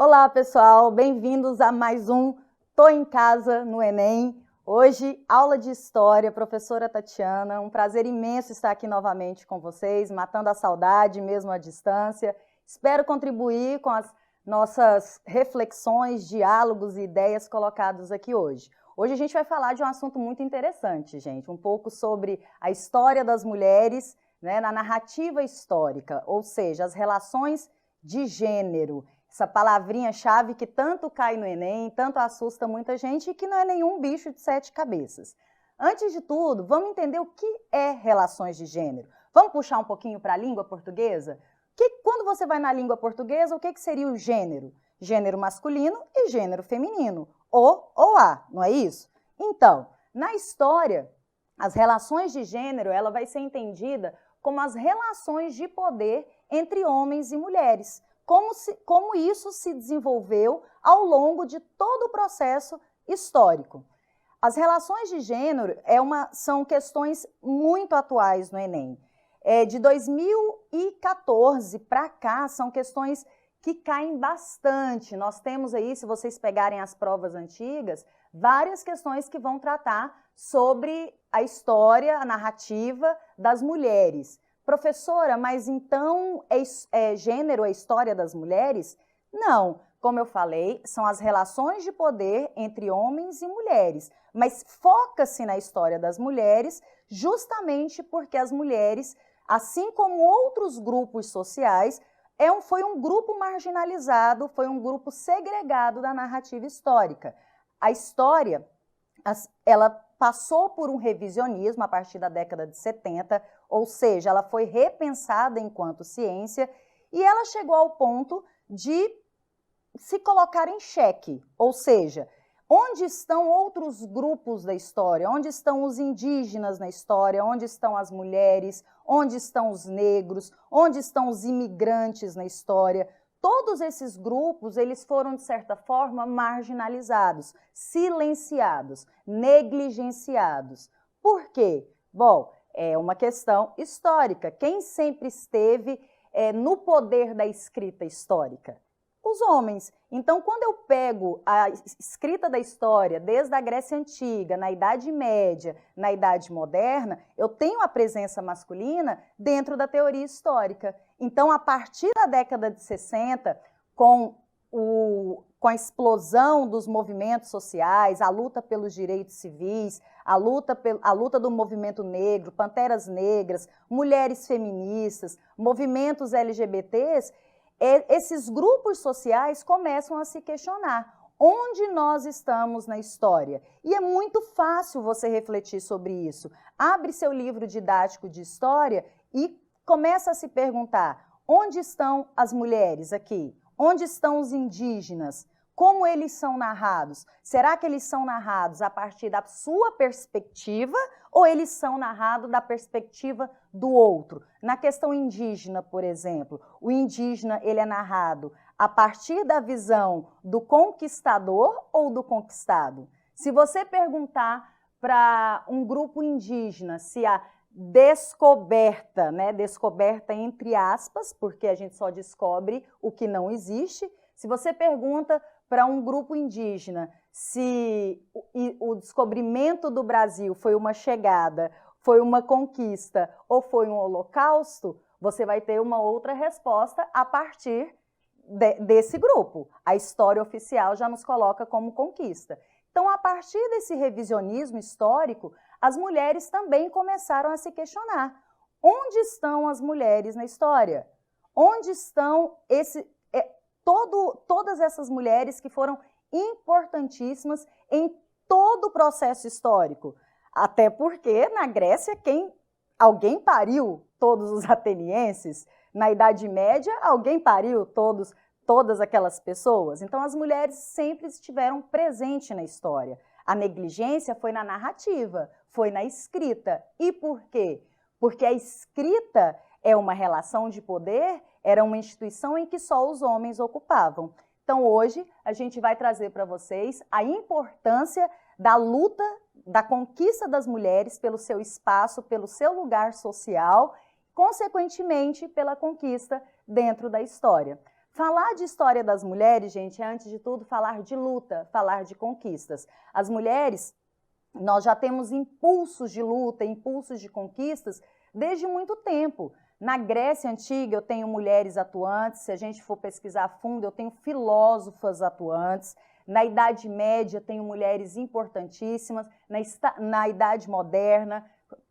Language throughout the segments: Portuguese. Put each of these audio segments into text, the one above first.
Olá, pessoal, bem-vindos a mais um Tô em Casa no Enem. Hoje, aula de História, professora Tatiana. Um prazer imenso estar aqui novamente com vocês, matando a saudade mesmo à distância. Espero contribuir com as nossas reflexões, diálogos e ideias colocados aqui hoje. Hoje a gente vai falar de um assunto muito interessante, gente, um pouco sobre a história das mulheres, né, na narrativa histórica, ou seja, as relações de gênero. Essa palavrinha-chave que tanto cai no Enem, tanto assusta muita gente e que não é nenhum bicho de 7 cabeças. Antes de tudo, vamos entender o que é relações de gênero. Vamos puxar um pouquinho para a língua portuguesa? Quando você vai na língua portuguesa, o que seria o gênero? Gênero masculino e gênero feminino. O ou a, não é isso? Então, na história, as relações de gênero, ela vai ser entendida como as relações de poder entre homens e mulheres. Como isso se desenvolveu ao longo de todo o processo histórico. As relações de gênero são questões muito atuais no Enem. De 2014 para cá, são questões que caem bastante. Nós temos aí, se vocês pegarem as provas antigas, várias questões que vão tratar sobre a história, a narrativa das mulheres. Professora, mas então gênero é história das mulheres? Não, como eu falei, são as relações de poder entre homens e mulheres, mas foca-se na história das mulheres justamente porque as mulheres, assim como outros grupos sociais, foi um grupo marginalizado, foi um grupo segregado da narrativa histórica. A história, ela passou por um revisionismo a partir da década de 70, ou seja, ela foi repensada enquanto ciência e ela chegou ao ponto de se colocar em xeque, ou seja, onde estão outros grupos da história? Onde estão os indígenas na história? Onde estão as mulheres? Onde estão os negros? Onde estão os imigrantes na história? Todos esses grupos, eles foram, de certa forma, marginalizados, silenciados, negligenciados. Por quê? Bom, é uma questão histórica. Quem sempre esteve no poder da escrita histórica? Os homens. Então, quando eu pego a escrita da história, desde a Grécia Antiga, na Idade Média, na Idade Moderna, eu tenho a presença masculina dentro da teoria histórica. Então, a partir da década de 60, com a explosão dos movimentos sociais, a luta pelos direitos civis, a luta do movimento negro, panteras negras, mulheres feministas, movimentos LGBTs, esses grupos sociais começam a se questionar onde nós estamos na história. E é muito fácil você refletir sobre isso. Abre seu livro didático de história e começa a se perguntar: onde estão as mulheres aqui? Onde estão os indígenas? Como eles são narrados? Será que eles são narrados a partir da sua perspectiva ou eles são narrados da perspectiva do outro? Na questão indígena, por exemplo, o indígena ele é narrado a partir da visão do conquistador ou do conquistado? Se você perguntar para um grupo indígena se a descoberta, né, descoberta entre aspas, porque a gente só descobre o que não existe, se você pergunta para um grupo indígena se o descobrimento do Brasil foi uma chegada, foi uma conquista ou foi um holocausto, você vai ter uma outra resposta a partir desse grupo. A história oficial já nos coloca como conquista. Então, a partir desse revisionismo histórico, as mulheres também começaram a se questionar: onde estão as mulheres na história? Onde estão todas essas mulheres que foram importantíssimas em todo o processo histórico? Até porque na Grécia alguém pariu todos os atenienses, na Idade Média alguém pariu todas aquelas pessoas. Então as mulheres sempre estiveram presentes na história. A negligência foi na narrativa, foi na escrita. E por quê? Porque a escrita é uma relação de poder, era uma instituição em que só os homens ocupavam. Então, hoje, a gente vai trazer para vocês a importância da luta, da conquista das mulheres pelo seu espaço, pelo seu lugar social, consequentemente, pela conquista dentro da história. Falar de história das mulheres, gente, é antes de tudo falar de luta, falar de conquistas. As mulheres, nós já temos impulsos de luta, impulsos de conquistas desde muito tempo. Na Grécia Antiga eu tenho mulheres atuantes, se a gente for pesquisar a fundo, eu tenho filósofas atuantes. Na Idade Média tenho mulheres importantíssimas, na Idade Moderna,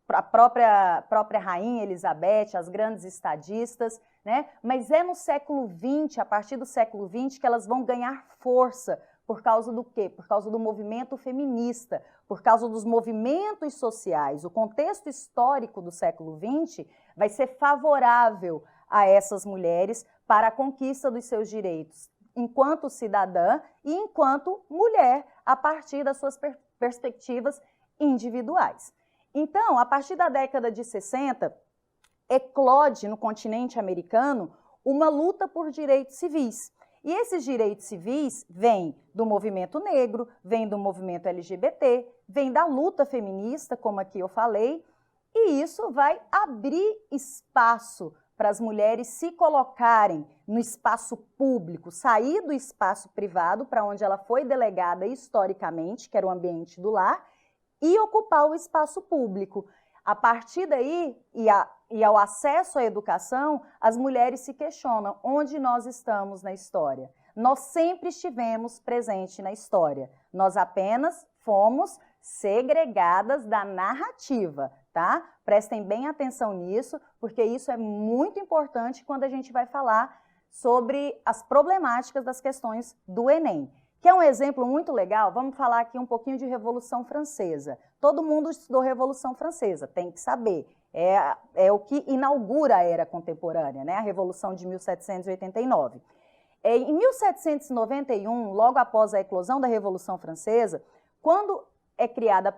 a própria Rainha Elizabeth, as grandes estadistas, né? Mas é no século XX, a partir do século XX, que elas vão ganhar força. Por causa do quê? Por causa do movimento feminista, por causa dos movimentos sociais. O contexto histórico do século XX vai ser favorável a essas mulheres para a conquista dos seus direitos, enquanto cidadã e enquanto mulher, a partir das suas perspectivas individuais. Então, a partir da década de 60, eclode no continente americano uma luta por direitos civis. E esses direitos civis vêm do movimento negro, vêm do movimento LGBT, vêm da luta feminista, como aqui eu falei, e isso vai abrir espaço para as mulheres se colocarem no espaço público, sair do espaço privado, para onde ela foi delegada historicamente, que era o ambiente do lar, e ocupar o espaço público. A partir daí, e ao acesso à educação, as mulheres se questionam onde nós estamos na história. Nós sempre estivemos presentes na história. Nós apenas fomos segregadas da narrativa, tá? Prestem bem atenção nisso, porque isso é muito importante quando a gente vai falar sobre as problemáticas das questões do Enem. Que é um exemplo muito legal, vamos falar aqui um pouquinho de Revolução Francesa. Todo mundo estudou Revolução Francesa, tem que saber. É o que inaugura a era contemporânea, né? A Revolução de 1789. Em 1791, logo após a eclosão da Revolução Francesa, quando é criada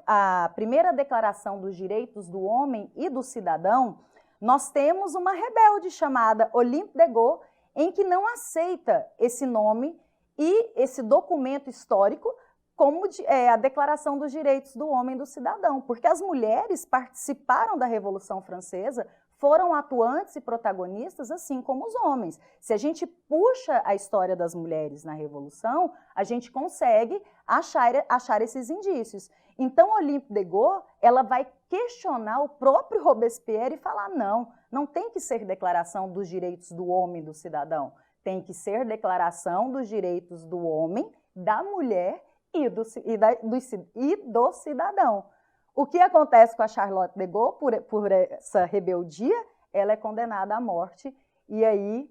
a primeira Declaração dos Direitos do Homem e do Cidadão, nós temos uma rebelde chamada Olympe de Gouges, em que não aceita esse nome e esse documento histórico como a Declaração dos Direitos do Homem e do Cidadão, porque as mulheres participaram da Revolução Francesa, foram atuantes e protagonistas, assim como os homens. Se a gente puxa a história das mulheres na Revolução, a gente consegue achar esses indícios. Então, Olympe de Gouges, ela vai questionar o próprio Robespierre e falar, não tem que ser Declaração dos Direitos do Homem e do Cidadão, tem que ser Declaração dos Direitos do Homem, da Mulher e do Cidadão. O que acontece com a Charlotte de Gaulle por essa rebeldia? Ela é condenada à morte e aí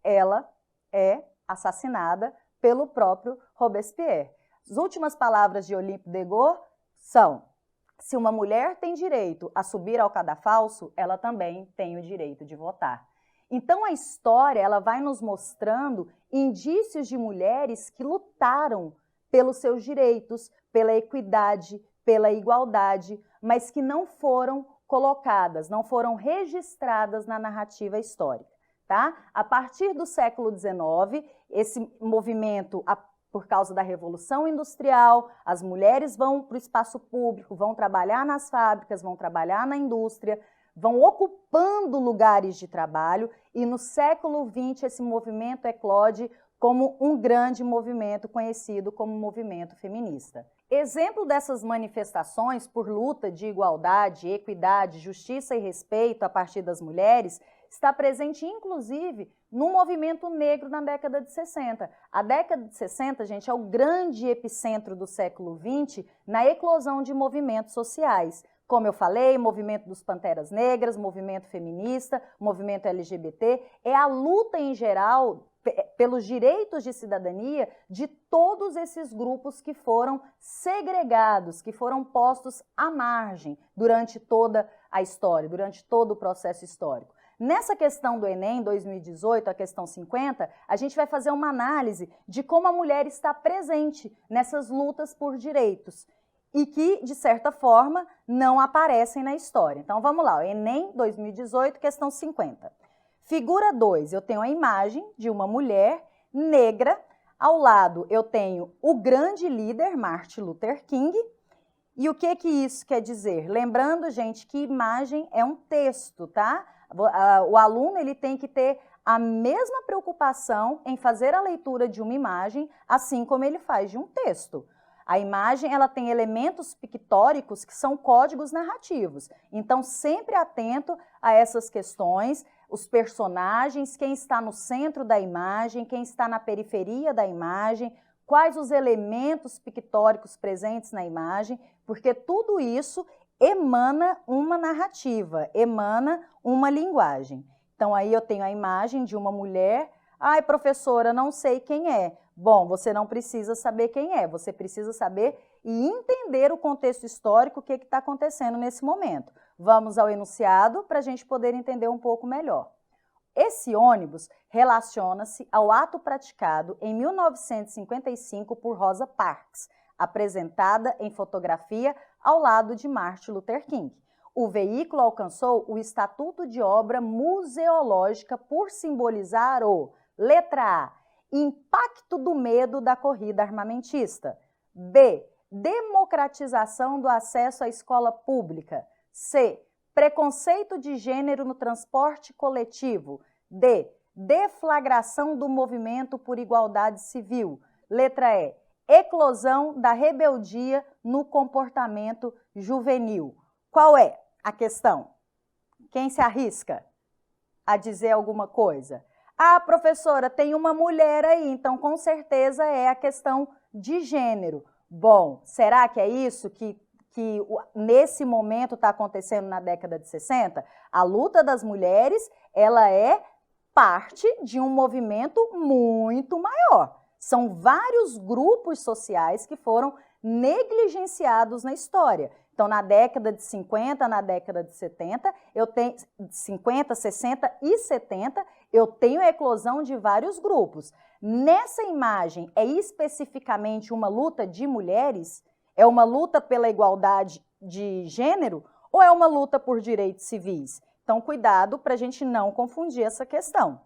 ela é assassinada pelo próprio Robespierre. As últimas palavras de Olympe de Gauges são: se uma mulher tem direito a subir ao cadafalso, ela também tem o direito de votar. Então a história ela vai nos mostrando indícios de mulheres que lutaram pelos seus direitos, pela equidade, pela igualdade, mas que não foram colocadas, não foram registradas na narrativa histórica, tá? A partir do século XIX, esse movimento, por causa da Revolução Industrial, as mulheres vão para o espaço público, vão trabalhar nas fábricas, vão trabalhar na indústria, vão ocupando lugares de trabalho e no século XX esse movimento eclode como um grande movimento conhecido como movimento feminista. Exemplo dessas manifestações por luta de igualdade, equidade, justiça e respeito a partir das mulheres está presente, inclusive, no movimento negro na década de 60. A década de 60, gente, é o grande epicentro do século XX na eclosão de movimentos sociais. Como eu falei, movimento dos Panteras Negras, movimento feminista, movimento LGBT, é a luta em geral pelos direitos de cidadania de todos esses grupos que foram segregados, que foram postos à margem durante toda a história, durante todo o processo histórico. Nessa questão do Enem 2018, a questão 50, a gente vai fazer uma análise de como a mulher está presente nessas lutas por direitos e que, de certa forma, não aparecem na história. Então, vamos lá, o Enem 2018, questão 50. Figura 2, eu tenho a imagem de uma mulher negra, ao lado eu tenho o grande líder Martin Luther King, e o que isso quer dizer? Lembrando, gente, que imagem é um texto, tá? O aluno ele tem que ter a mesma preocupação em fazer a leitura de uma imagem, assim como ele faz de um texto. A imagem, ela tem elementos pictóricos que são códigos narrativos. Então, sempre atento a essas questões, os personagens, quem está no centro da imagem, quem está na periferia da imagem, quais os elementos pictóricos presentes na imagem, porque tudo isso emana uma narrativa, emana uma linguagem. Então, aí eu tenho a imagem de uma mulher. Ai, professora, não sei quem é. Bom, você não precisa saber quem é, você precisa saber e entender o contexto histórico, o que está acontecendo nesse momento. Vamos ao enunciado para a gente poder entender um pouco melhor. Esse ônibus relaciona-se ao ato praticado em 1955 por Rosa Parks, apresentada em fotografia ao lado de Martin Luther King. O veículo alcançou o estatuto de obra museológica por simbolizar o, letra A, impacto do medo da corrida armamentista. B, democratização do acesso à escola pública. C, preconceito de gênero no transporte coletivo. D, deflagração do movimento por igualdade civil. Letra E, eclosão da rebeldia no comportamento juvenil. Qual é a questão? Quem se arrisca a dizer alguma coisa? Ah, professora, tem uma mulher aí, então com certeza é a questão de gênero. Bom, será que é isso que nesse momento está acontecendo na década de 60? A luta das mulheres, ela é parte de um movimento muito maior. São vários grupos sociais que foram negligenciados na história. Então, na década de 50, na década de 70, 50, 60 e 70, eu tenho a eclosão de vários grupos. Nessa imagem, é especificamente uma luta de mulheres? É uma luta pela igualdade de gênero? Ou é uma luta por direitos civis? Então, cuidado para a gente não confundir essa questão.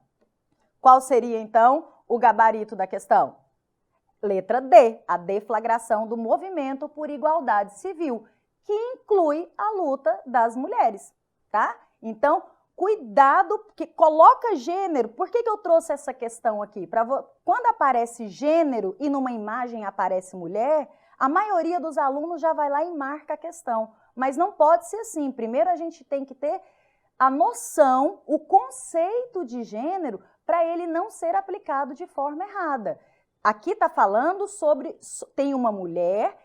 Qual seria, então, o gabarito da questão? Letra D, a deflagração do movimento por igualdade civil, que inclui a luta das mulheres, tá? Então, cuidado, porque coloca gênero. Por que eu trouxe essa questão aqui? Quando aparece gênero e numa imagem aparece mulher, a maioria dos alunos já vai lá e marca a questão. Mas não pode ser assim. Primeiro a gente tem que ter a noção, o conceito de gênero, para ele não ser aplicado de forma errada. Aqui está falando sobre, tem uma mulher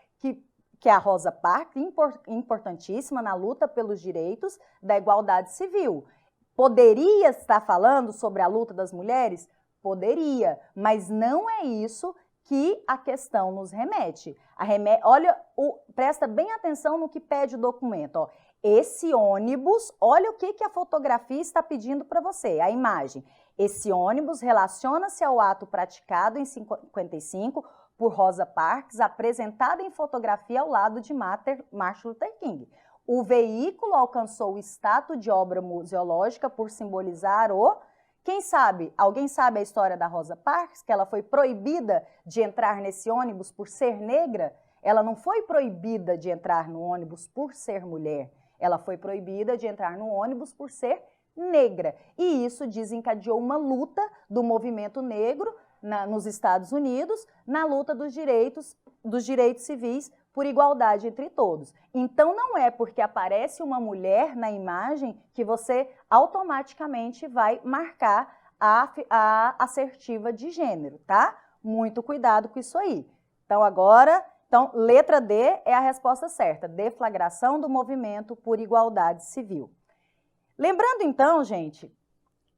que é a Rosa Parks, importantíssima na luta pelos direitos da igualdade civil. Poderia estar falando sobre a luta das mulheres? Poderia, mas não é isso que a questão nos remete. Olha, presta bem atenção no que pede o documento. Ó. Esse ônibus, olha o que a fotografia está pedindo para você, a imagem. Esse ônibus relaciona-se ao ato praticado em 55 por Rosa Parks, apresentada em fotografia ao lado de Martin Luther King. O veículo alcançou o status de obra museológica por simbolizar o... Quem sabe? Alguém sabe a história da Rosa Parks? Que ela foi proibida de entrar nesse ônibus por ser negra? Ela não foi proibida de entrar no ônibus por ser mulher. Ela foi proibida de entrar no ônibus por ser negra. E isso desencadeou uma luta do movimento negro nos Estados Unidos, na luta dos direitos civis por igualdade entre todos. Então, não é porque aparece uma mulher na imagem que você automaticamente vai marcar a assertiva de gênero, tá? Muito cuidado com isso aí. Então, letra D é a resposta certa, deflagração do movimento por igualdade civil. Lembrando, então, gente,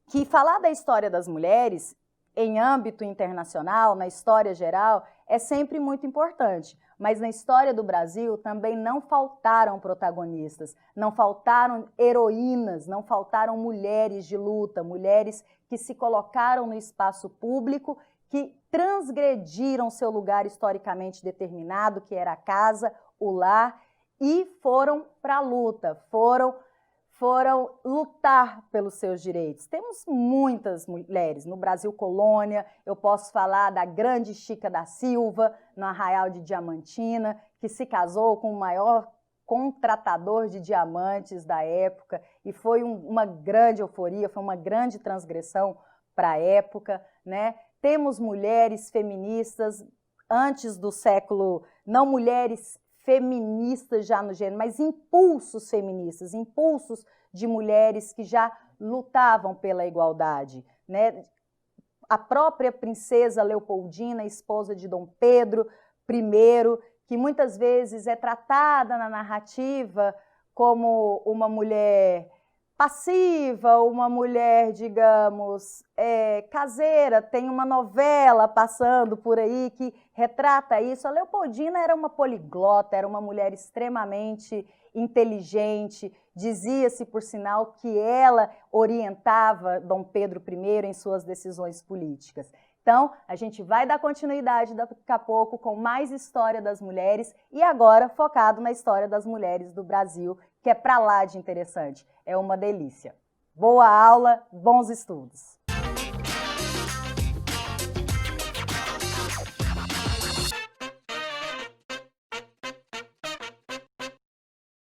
que falar da história das mulheres em âmbito internacional, na história geral, é sempre muito importante. Mas na história do Brasil também não faltaram protagonistas, não faltaram heroínas, não faltaram mulheres de luta, mulheres que se colocaram no espaço público, que transgrediram seu lugar historicamente determinado, que era a casa, o lar, e foram para a luta, foram lutar pelos seus direitos. Temos muitas mulheres no Brasil colônia, eu posso falar da grande Chica da Silva, no Arraial de Diamantina, que se casou com o maior contratador de diamantes da época, e foi uma grande euforia, foi uma grande transgressão para a época, né? Temos mulheres feministas antes do século, não mulheres feministas já no gênero, mas impulsos feministas, impulsos de mulheres que já lutavam pela igualdade, né? A própria princesa Leopoldina, esposa de Dom Pedro I, que muitas vezes é tratada na narrativa como uma mulher passiva, uma mulher, digamos, caseira. Tem uma novela passando por aí que retrata isso. A Leopoldina era uma poliglota, era uma mulher extremamente inteligente, dizia-se, por sinal, que ela orientava Dom Pedro I em suas decisões políticas. Então, a gente vai dar continuidade daqui a pouco com mais história das mulheres e agora focado na história das mulheres do Brasil, que é pra lá de interessante. É uma delícia. Boa aula, bons estudos!